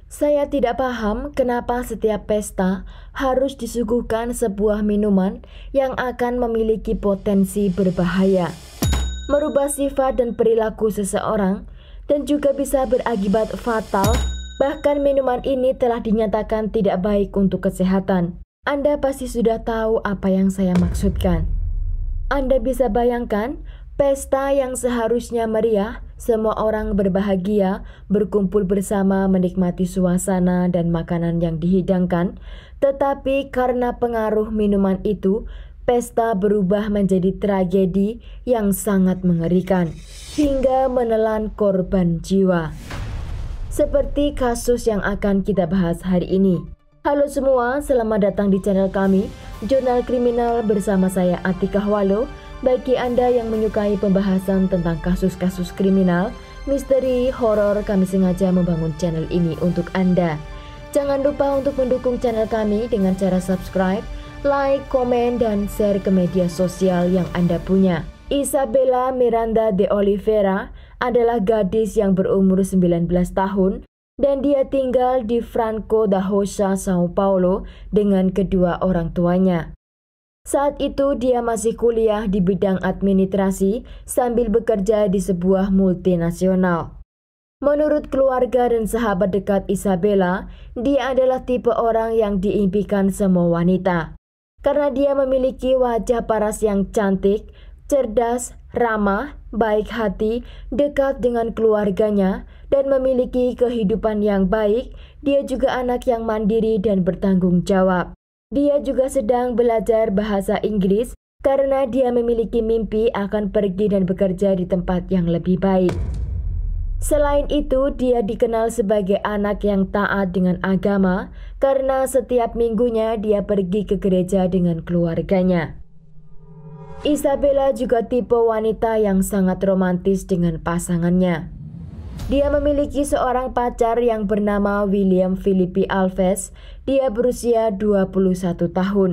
Saya tidak paham kenapa setiap pesta harus disuguhkan sebuah minuman yang akan memiliki potensi berbahaya, merubah sifat dan perilaku seseorang, dan juga bisa berakibat fatal. Bahkan minuman ini telah dinyatakan tidak baik untuk kesehatan. Anda pasti sudah tahu apa yang saya maksudkan. Anda bisa bayangkan, pesta yang seharusnya meriah, semua orang berbahagia, berkumpul bersama menikmati suasana dan makanan yang dihidangkan, tetapi karena pengaruh minuman itu, pesta berubah menjadi tragedi yang sangat mengerikan, hingga menelan korban jiwa. Seperti kasus yang akan kita bahas hari ini. Halo semua, selamat datang di channel kami, Jurnal Kriminal bersama saya Atika Hwalo. Bagi Anda yang menyukai pembahasan tentang kasus-kasus kriminal, misteri, horor, kami sengaja membangun channel ini untuk Anda. Jangan lupa untuk mendukung channel kami dengan cara subscribe, like, komen, dan share ke media sosial yang Anda punya. Isabella Miranda de Oliveira adalah gadis yang berumur 19 tahun dan dia tinggal di Franco da Rocha, Sao Paulo dengan kedua orang tuanya. Saat itu dia masih kuliah di bidang administrasi sambil bekerja di sebuah multinasional. Menurut keluarga dan sahabat dekat Isabella, dia adalah tipe orang yang diimpikan semua wanita. Karena dia memiliki wajah paras yang cantik, cerdas, ramah, baik hati, dekat dengan keluarganya, dan memiliki kehidupan yang baik. Dia juga anak yang mandiri dan bertanggung jawab. Dia juga sedang belajar bahasa Inggris karena dia memiliki mimpi akan pergi dan bekerja di tempat yang lebih baik. Selain itu, dia dikenal sebagai anak yang taat dengan agama karena setiap minggunya dia pergi ke gereja dengan keluarganya. Isabella juga tipe wanita yang sangat romantis dengan pasangannya. Dia memiliki seorang pacar yang bernama William Filipe Alves. Dia berusia 21 tahun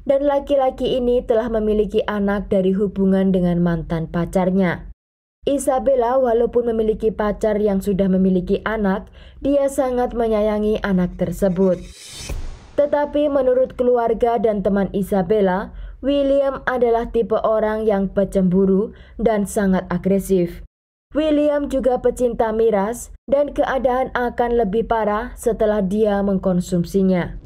dan laki-laki ini telah memiliki anak dari hubungan dengan mantan pacarnya. Isabella walaupun memiliki pacar yang sudah memiliki anak, dia sangat menyayangi anak tersebut. Tetapi menurut keluarga dan teman Isabella, William adalah tipe orang yang pecemburu dan sangat agresif. William juga pecinta miras dan keadaan akan lebih parah setelah dia mengkonsumsinya.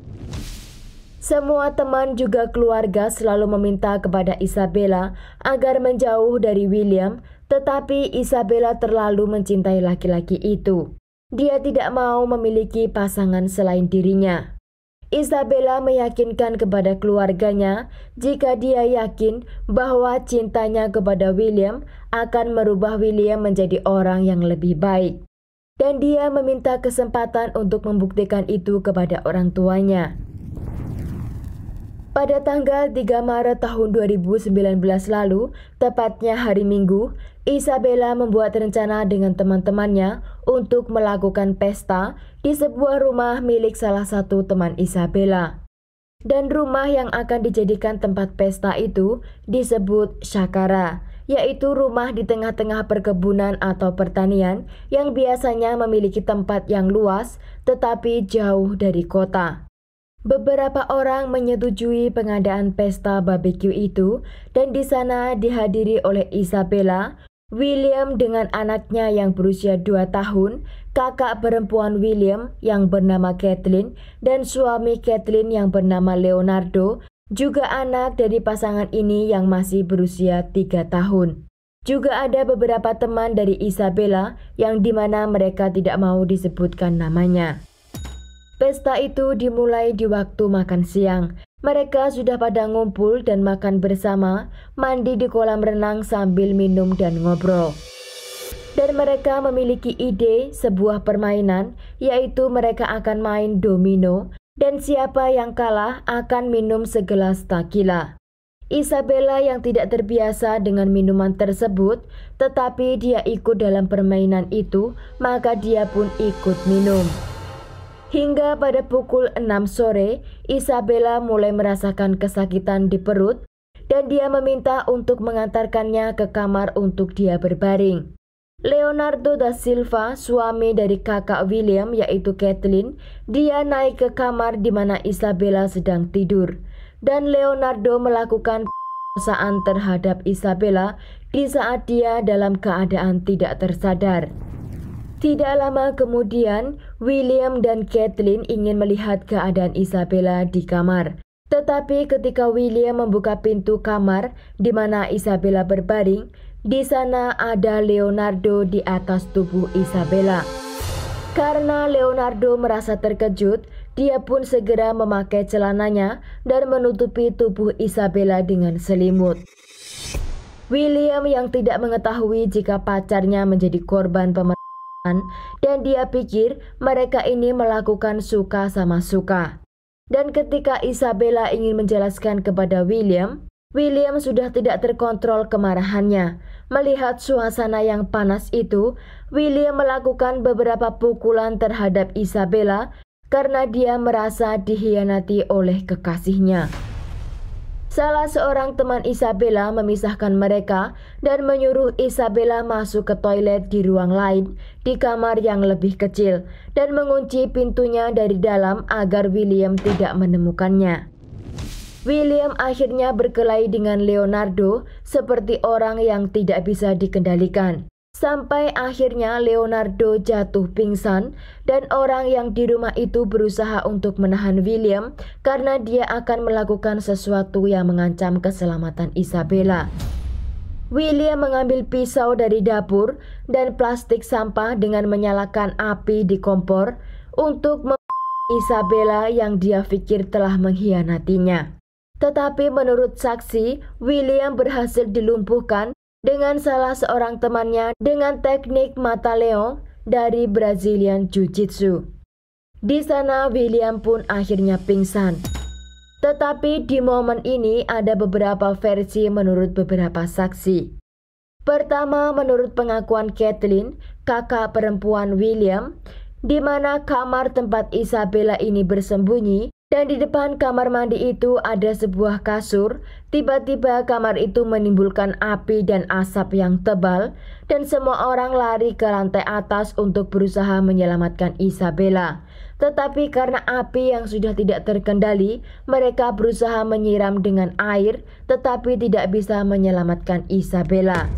Semua teman juga keluarga selalu meminta kepada Isabella agar menjauh dari William, tetapi Isabella terlalu mencintai laki-laki itu. Dia tidak mau memiliki pasangan selain dirinya. Isabella meyakinkan kepada keluarganya jika dia yakin bahwa cintanya kepada William akan merubah William menjadi orang yang lebih baik. Dan dia meminta kesempatan untuk membuktikan itu kepada orang tuanya. Pada tanggal 3 Maret tahun 2019 lalu, tepatnya hari Minggu, Isabella membuat rencana dengan teman-temannya untuk melakukan pesta di sebuah rumah milik salah satu teman Isabella. Dan rumah yang akan dijadikan tempat pesta itu disebut Shakara, yaitu rumah di tengah-tengah perkebunan atau pertanian yang biasanya memiliki tempat yang luas tetapi jauh dari kota. Beberapa orang menyetujui pengadaan pesta barbeque itu dan di sana dihadiri oleh Isabella, William dengan anaknya yang berusia 2 tahun, kakak perempuan William yang bernama Kathleen, dan suami Kathleen yang bernama Leonardo, juga anak dari pasangan ini yang masih berusia 3 tahun. Juga ada beberapa teman dari Isabella yang dimana mereka tidak mau disebutkan namanya. Pesta itu dimulai di waktu makan siang. Mereka sudah pada ngumpul dan makan bersama, mandi di kolam renang sambil minum dan ngobrol. Dan mereka memiliki ide sebuah permainan, yaitu mereka akan main domino, dan siapa yang kalah akan minum segelas tequila. Isabella yang tidak terbiasa dengan minuman tersebut, tetapi dia ikut dalam permainan itu, maka dia pun ikut minum. Hingga pada pukul 6 sore, Isabella mulai merasakan kesakitan di perut dan dia meminta untuk mengantarkannya ke kamar untuk dia berbaring. Leonardo da Silva, suami dari kakak William yaitu Kathleen, dia naik ke kamar di mana Isabella sedang tidur. Dan Leonardo melakukan pemerkosaan terhadap Isabella di saat dia dalam keadaan tidak tersadar. Tidak lama kemudian, William dan Kathleen ingin melihat keadaan Isabella di kamar. Tetapi ketika William membuka pintu kamar di mana Isabella berbaring, di sana ada Leonardo di atas tubuh Isabella. Karena Leonardo merasa terkejut, dia pun segera memakai celananya dan menutupi tubuh Isabella dengan selimut. William yang tidak mengetahui jika pacarnya menjadi korban pemerkosaan dan dia pikir mereka ini melakukan suka sama suka. Dan ketika Isabella ingin menjelaskan kepada William sudah tidak terkontrol kemarahannya. Melihat suasana yang panas itu, William melakukan beberapa pukulan terhadap Isabella karena dia merasa dikhianati oleh kekasihnya. Salah seorang teman Isabella memisahkan mereka dan menyuruh Isabella masuk ke toilet di ruang lain di kamar yang lebih kecil dan mengunci pintunya dari dalam agar William tidak menemukannya. William akhirnya berkelahi dengan Leonardo seperti orang yang tidak bisa dikendalikan. Sampai akhirnya Leonardo jatuh pingsan dan orang yang di rumah itu berusaha untuk menahan William karena dia akan melakukan sesuatu yang mengancam keselamatan Isabella. William mengambil pisau dari dapur dan plastik sampah dengan menyalakan api di kompor untuk membunuh Isabella yang dia pikir telah mengkhianatinya. Tetapi menurut saksi, William berhasil dilumpuhkan dengan salah seorang temannya dengan teknik mata leong dari Brazilian Jiu-Jitsu. Di sana William pun akhirnya pingsan. Tetapi di momen ini ada beberapa versi menurut beberapa saksi. Pertama, menurut pengakuan Kathleen, kakak perempuan William, di mana kamar tempat Isabella ini bersembunyi, dan di depan kamar mandi itu ada sebuah kasur. Tiba-tiba kamar itu menimbulkan api dan asap yang tebal dan semua orang lari ke lantai atas untuk berusaha menyelamatkan Isabella. Tetapi karena api yang sudah tidak terkendali, mereka berusaha menyiram dengan air tetapi tidak bisa menyelamatkan Isabella.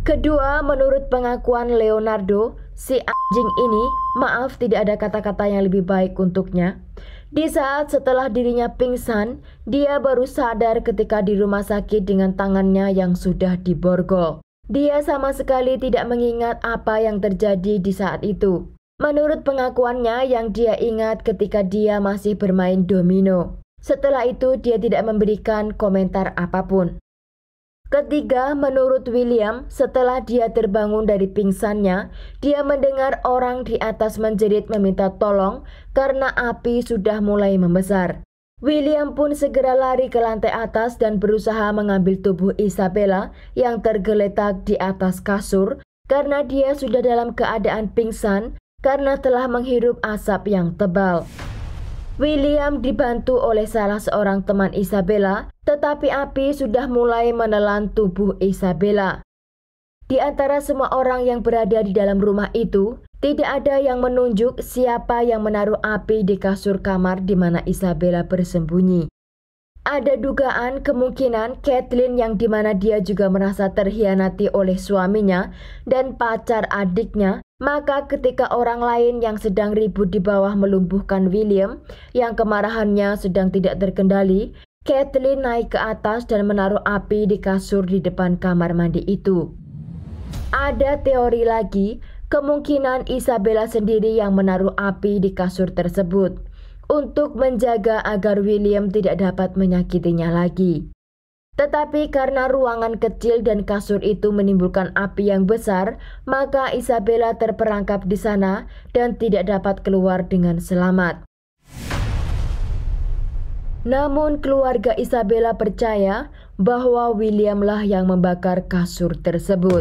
Kedua, menurut pengakuan Leonardo, si anjing ini, maaf tidak ada kata-kata yang lebih baik untuknya. Di saat setelah dirinya pingsan, dia baru sadar ketika di rumah sakit dengan tangannya yang sudah diborgol. Dia sama sekali tidak mengingat apa yang terjadi di saat itu. Menurut pengakuannya yang dia ingat ketika dia masih bermain domino. Setelah itu dia tidak memberikan komentar apapun. Ketiga, menurut William, setelah dia terbangun dari pingsannya, dia mendengar orang di atas menjerit meminta tolong karena api sudah mulai membesar. William pun segera lari ke lantai atas dan berusaha mengambil tubuh Isabella yang tergeletak di atas kasur karena dia sudah dalam keadaan pingsan karena telah menghirup asap yang tebal. William dibantu oleh salah seorang teman Isabella, tetapi api sudah mulai menelan tubuh Isabella. Di antara semua orang yang berada di dalam rumah itu, tidak ada yang menunjuk siapa yang menaruh api di kasur kamar di mana Isabella bersembunyi. Ada dugaan kemungkinan Kathleen yang di mana dia juga merasa terhianati oleh suaminya dan pacar adiknya. Maka ketika orang lain yang sedang ribut di bawah melumpuhkan William yang kemarahannya sedang tidak terkendali, Kathleen naik ke atas dan menaruh api di kasur di depan kamar mandi itu. Ada teori lagi, kemungkinan Isabella sendiri yang menaruh api di kasur tersebut untuk menjaga agar William tidak dapat menyakitinya lagi. Tetapi karena ruangan kecil dan kasur itu menimbulkan api yang besar, maka Isabella terperangkap di sana dan tidak dapat keluar dengan selamat. Namun keluarga Isabella percaya bahwa Williamlah yang membakar kasur tersebut.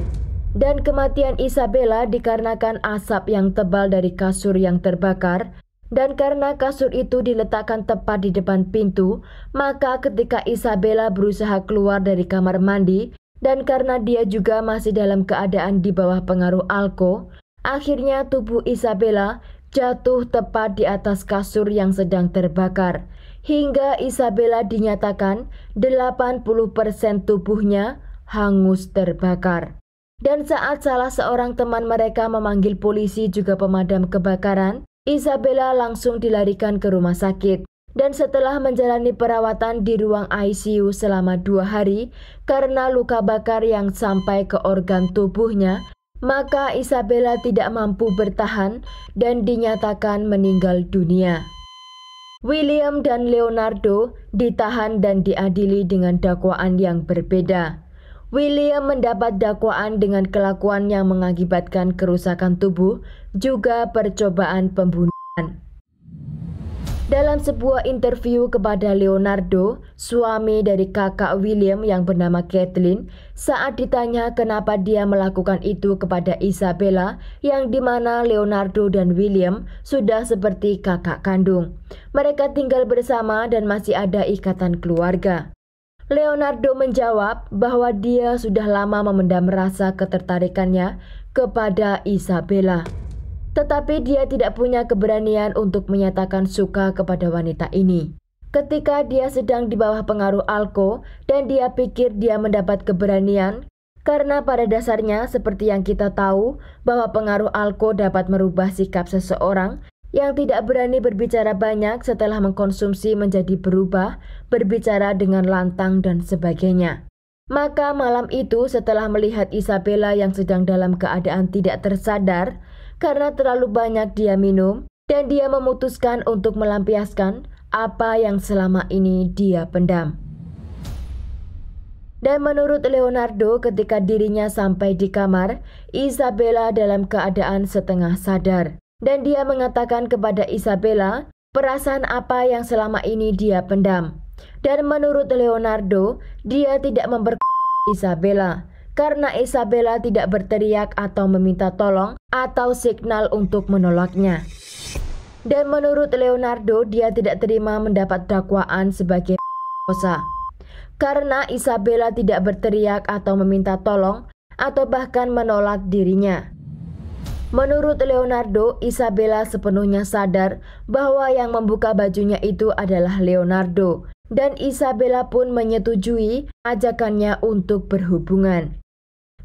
Dan kematian Isabella dikarenakan asap yang tebal dari kasur yang terbakar. Dan karena kasur itu diletakkan tepat di depan pintu, maka ketika Isabella berusaha keluar dari kamar mandi, Dan karena dia juga masih dalam keadaan di bawah pengaruh alko, akhirnya tubuh Isabella jatuh tepat di atas kasur yang sedang terbakar. Hingga Isabella dinyatakan 80% tubuhnya hangus terbakar. Dan saat salah seorang teman mereka memanggil polisi juga pemadam kebakaran, Isabella langsung dilarikan ke rumah sakit. Dan setelah menjalani perawatan di ruang ICU selama 2 hari karena luka bakar yang sampai ke organ tubuhnya, maka Isabella tidak mampu bertahan dan dinyatakan meninggal dunia. William dan Leonardo ditahan dan diadili dengan dakwaan yang berbeda. William mendapat dakwaan dengan kelakuan yang mengakibatkan kerusakan tubuh, juga percobaan pembunuhan. Dalam sebuah interview kepada Leonardo, suami dari kakak William yang bernama Kathleen, saat ditanya kenapa dia melakukan itu kepada Isabella, yang dimana Leonardo dan William sudah seperti kakak kandung. Mereka tinggal bersama dan masih ada ikatan keluarga. Leonardo menjawab bahwa dia sudah lama memendam rasa ketertarikannya kepada Isabella. Tetapi dia tidak punya keberanian untuk menyatakan suka kepada wanita ini. Ketika dia sedang di bawah pengaruh alko dan dia pikir dia mendapat keberanian, karena pada dasarnya seperti yang kita tahu bahwa pengaruh alko dapat merubah sikap seseorang yang tidak berani berbicara banyak setelah mengkonsumsi menjadi berubah, berbicara dengan lantang dan sebagainya. Maka malam itu setelah melihat Isabella yang sedang dalam keadaan tidak tersadar, karena terlalu banyak dia minum, dan dia memutuskan untuk melampiaskan apa yang selama ini dia pendam. Dan menurut Leonardo, ketika dirinya sampai di kamar, Isabella dalam keadaan setengah sadar. Dan dia mengatakan kepada Isabella perasaan apa yang selama ini dia pendam. Dan menurut Leonardo, dia tidak memperkosa Isabella, karena Isabella tidak berteriak atau meminta tolong atau signal untuk menolaknya. Dan menurut Leonardo, dia tidak terima mendapat dakwaan sebagai pemerkosa, karena Isabella tidak berteriak atau meminta tolong atau bahkan menolak dirinya. Menurut Leonardo, Isabella sepenuhnya sadar bahwa yang membuka bajunya itu adalah Leonardo, dan Isabella pun menyetujui ajakannya untuk berhubungan.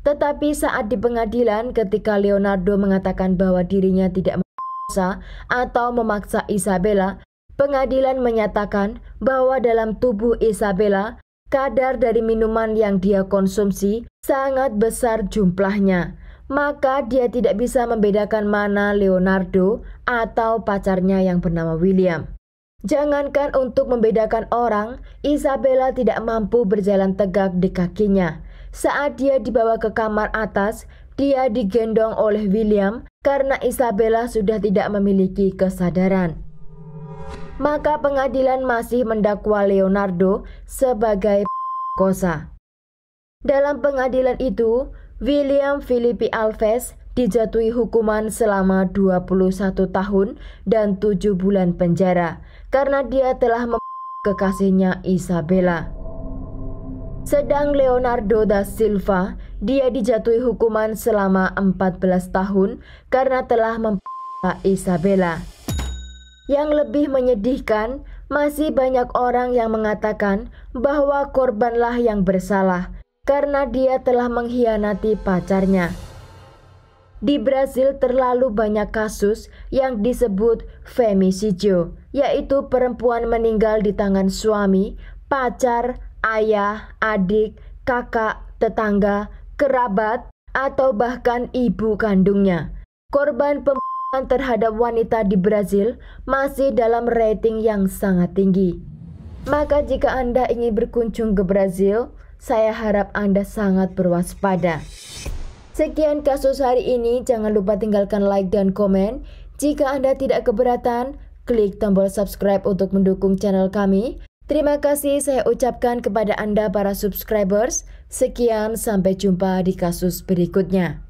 Tetapi saat di pengadilan, ketika Leonardo mengatakan bahwa dirinya tidak memaksa atau memaksa Isabella, pengadilan menyatakan bahwa dalam tubuh Isabella, kadar dari minuman yang dia konsumsi sangat besar jumlahnya. Maka dia tidak bisa membedakan mana Leonardo atau pacarnya yang bernama William. Jangankan untuk membedakan orang, Isabella tidak mampu berjalan tegak di kakinya. Saat dia dibawa ke kamar atas, dia digendong oleh William karena Isabella sudah tidak memiliki kesadaran. Maka pengadilan masih mendakwa Leonardo sebagai pemerkosa. Dalam pengadilan itu, William Filipe Alves dijatuhi hukuman selama 21 tahun dan 7 bulan penjara karena dia telah membunuh kekasihnya Isabella. Sedang Leonardo da Silva, dia dijatuhi hukuman selama 14 tahun karena telah membunuh Isabella. Yang lebih menyedihkan, masih banyak orang yang mengatakan bahwa korbanlah yang bersalah karena dia telah mengkhianati pacarnya. Di Brasil terlalu banyak kasus yang disebut femicidio, yaitu perempuan meninggal di tangan suami, pacar, ayah, adik, kakak, tetangga, kerabat, atau bahkan ibu kandungnya. Korban pembunuhan terhadap wanita di Brasil masih dalam rating yang sangat tinggi. Maka jika Anda ingin berkunjung ke Brasil, saya harap Anda sangat berwaspada. Sekian kasus hari ini, jangan lupa tinggalkan like dan komen. Jika Anda tidak keberatan, klik tombol subscribe untuk mendukung channel kami. Terima kasih saya ucapkan kepada Anda para subscribers. Sekian, sampai jumpa di kasus berikutnya.